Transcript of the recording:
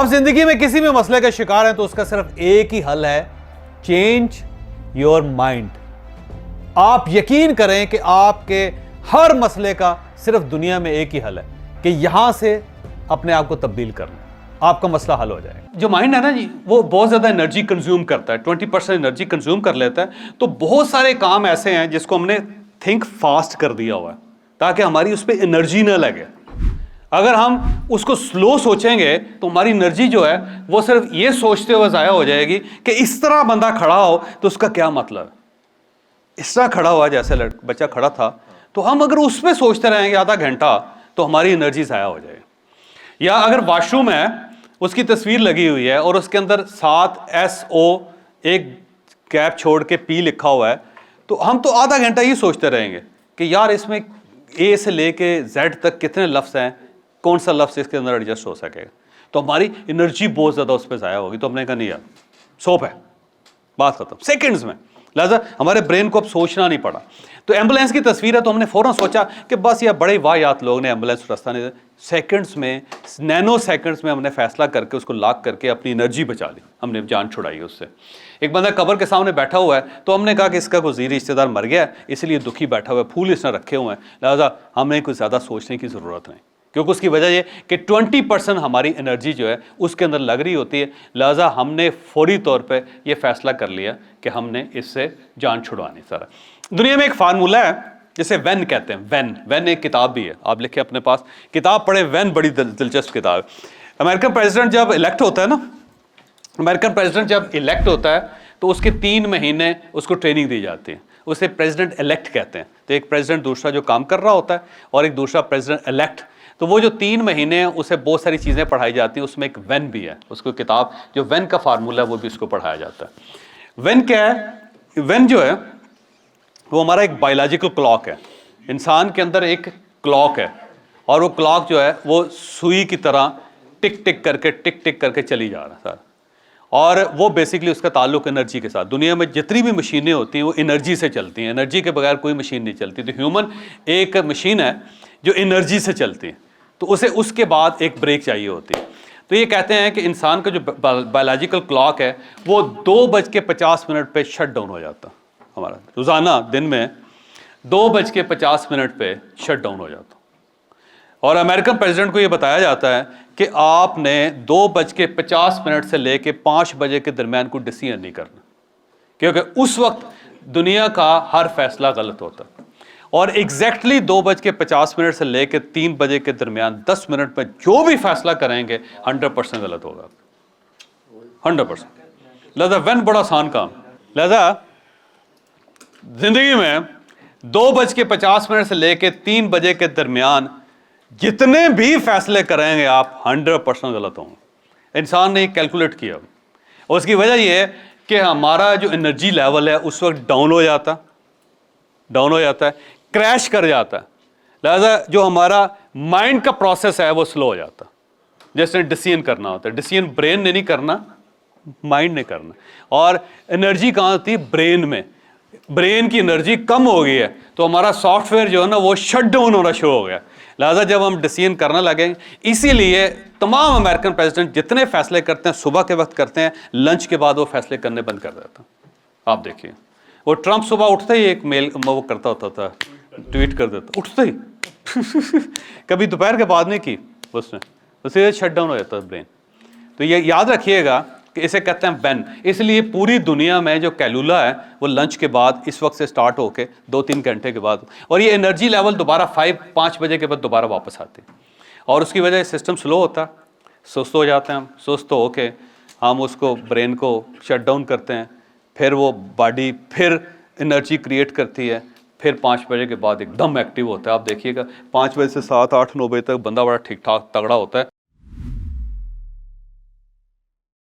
آپ زندگی میں کسی بھی مسئلے کا شکار ہیں تو اس کا صرف ایک ہی حل ہے، چینج یور مائنڈ. آپ یقین کریں کہ آپ کے ہر مسئلے کا صرف دنیا میں ایک ہی حل ہے کہ یہاں سے اپنے آپ کو تبدیل کرنا، آپ کا مسئلہ حل ہو جائے گا. جو مائنڈ ہے نا جی، وہ بہت زیادہ انرجی کنزیوم کرتا ہے، 20% انرجی کنزیوم کر لیتا ہے. تو بہت سارے کام ایسے ہیں جس کو ہم نے تھنک فاسٹ کر دیا ہوا ہے تاکہ ہماری اس پہ انرجی نہ لگے. اگر ہم اس کو سلو سوچیں گے تو ہماری انرجی جو ہے وہ صرف یہ سوچتے ہوئے ضائع ہو جائے گی کہ اس طرح بندہ کھڑا ہو تو اس کا کیا مطلب ہے. اس طرح کھڑا ہوا جیسے بچہ کھڑا تھا، تو ہم اگر اس پہ سوچتے رہیں گے آدھا گھنٹہ تو ہماری انرجی ضائع ہو جائے گی. یا اگر واش روم ہے، اس کی تصویر لگی ہوئی ہے اور اس کے اندر 7SO ایک کیپ چھوڑ کے P لکھا ہوا ہے، تو ہم تو آدھا گھنٹہ یہ سوچتے رہیں گے کہ یار اس میں A سے لے کے Z تک کتنے لفظ ہیں، کون سا لفظ اس کے اندر ایڈجسٹ ہو سکے گا. تو ہماری انرجی بہت زیادہ اس پہ ضائع ہوگی. تو ہم نے کہا نہیں یار سوپ ہے، بات ختم سیکنڈز میں. لہٰذا ہمارے برین کو اب سوچنا نہیں پڑا. تو ایمبولینس کی تصویر ہے تو ہم نے فوراً سوچا کہ بس یہ بڑے واہیات لوگ نے ایمبولینس رستہ نہیں دیا. سیکنڈز میں، نینو سیکنڈز میں ہم نے فیصلہ کر کے اس کو لاک کر کے اپنی انرجی بچا لی، ہم نے جان چھڑائی اس سے. ایک بندہ قبر کے سامنے بیٹھا ہوا ہے تو ہم نے کہا کہ اس کا کوئی زیر رشتہ دار مر گیا ہے اس لیے دکھی بیٹھا ہوا ہے، پھول اس نے رکھے ہوئے ہیں، لہٰذا ہمیں کوئی زیادہ سوچنے کی ضرورت نہیں، کیونکہ اس کی وجہ یہ کہ 20% ہماری انرجی جو ہے اس کے اندر لگ رہی ہوتی ہے. لہٰذا ہم نے فوری طور پہ یہ فیصلہ کر لیا کہ ہم نے اس سے جان چھڑوانی. سارا دنیا میں ایک فارمولہ ہے جسے وین کہتے ہیں. وین ایک کتاب بھی ہے، آپ لکھیں اپنے پاس، کتاب پڑھیں. وین بڑی دلچسپ کتاب ہے. امریکن پریزیڈنٹ جب الیکٹ ہوتا ہے نا، امریکن پریزیڈنٹ جب الیکٹ ہوتا ہے تو اس کے 3 مہینے اس کو ٹریننگ دی جاتی ہے، اسے پریزیڈنٹ الیکٹ کہتے ہیں. تو ایک پریزیڈنٹ دوسرا جو کام کر رہا ہوتا ہے اور ایک دوسرا پریزیڈنٹ الیکٹ، تو وہ جو 3 مہینے ہیں اسے بہت ساری چیزیں پڑھائی جاتی ہیں. اس میں ایک وین بھی ہے، اس کو کتاب جو وین کا فارمولہ ہے وہ بھی اس کو پڑھایا جاتا ہے. وین کیا ہے؟ وین جو ہے وہ ہمارا ایک بایولوجیکل کلاک ہے. انسان کے اندر ایک کلاک ہے اور وہ کلاک جو ہے وہ سوئی کی طرح ٹک ٹک کر کے چلی جا رہا ہے سر. اور وہ بیسکلی اس کا تعلق انرجی کے ساتھ. دنیا میں جتنی بھی مشینیں ہوتی ہیں وہ انرجی سے چلتی ہیں، انرجی کے بغیر کوئی مشین نہیں چلتی. تو ہیومن ایک مشین ہے جو انرجی سے چلتی ہے، تو اسے اس کے بعد ایک بریک چاہیے ہوتی ہے. تو یہ کہتے ہیں کہ انسان کا جو بایولوجیکل کلاک ہے وہ 2:50 پہ شٹ ڈاؤن ہو جاتا. ہمارا روزانہ دن میں 2:50 پہ شٹ ڈاؤن ہو جاتا. اور امریکن پریزیڈنٹ کو یہ بتایا جاتا ہے کہ آپ نے 2:50 سے لے کے 5 بجے کے درمیان کوئی ڈیسیژن نہیں کرنا، کیونکہ اس وقت دنیا کا ہر فیصلہ غلط ہوتا ہے. اور ایگزیکٹلی 2:50 سے لے کے 3 بجے کے درمیان 10 منٹ میں جو بھی فیصلہ کریں گے 100% غلط ہوگا، 100%. لہذا وین بڑا آسان کام. لہذا زندگی میں 2:50 سے لے کے 3 بجے کے درمیان جتنے بھی فیصلے کریں گے آپ 100% غلط ہوں گے. انسان نے کیلکولیٹ کیا اور اس کی وجہ یہ ہے کہ ہمارا جو انرجی لیول ہے اس وقت ڈاؤن ہو جاتا ہے، کریش کر جاتا ہے. لہذا جو ہمارا مائنڈ کا پروسیس ہے وہ سلو ہو جاتا ہے. جیسے ڈیسیژن کرنا ہوتا ہے، ڈیسیژن برین نے نہیں کرنا، مائنڈ نے کرنا. اور انرجی کہاں ہوتی ہے؟ برین میں. برین کی انرجی کم ہو گئی ہے تو ہمارا سافٹ ویئر جو ہے نا وہ شٹ ڈاؤن ہونا شروع ہو گیا. لہٰذا جب ہم ڈیسیژن کرنا لگیں، اسی لیے تمام امریکن پریزیڈنٹ جتنے فیصلے کرتے ہیں صبح کے وقت کرتے ہیں، لنچ کے بعد وہ فیصلے کرنے بند کر دیتا. آپ دیکھیے وہ ٹرمپ صبح اٹھتے ہی ایک میل وہ کرتا ہوتا تھا، ٹویٹ کر دیتا اٹھتے ہی کبھی دوپہر کے بعد نہیں کی اس نے، اسے شٹ ڈاؤن ہو جاتا ہے برین. تو یہ یاد رکھیے گا کہ اسے کہتے ہیں وین. اس لیے پوری دنیا میں جو کیلولا ہے وہ لنچ کے بعد اس وقت سے سٹارٹ ہو کے 2-3 گھنٹے کے بعد، اور یہ انرجی لیول دوبارہ 5 بجے کے بعد دوبارہ واپس آتی ہے. اور اس کی وجہ سے سسٹم سلو ہوتا ہے، سست ہو جاتے ہیں ہم. سست ہو کے ہم اس کو برین کو شٹ ڈاؤن کرتے ہیں، پھر وہ باڈی پھر انرجی کریٹ کرتی ہے، پھر 5 بجے کے بعد ایک دم ایکٹیو ہوتا ہے. آپ دیکھیے گا 5 بجے سے 7-8-9 بجے تک بندہ بڑا ٹھیک ٹھاک تگڑا ہوتا ہے،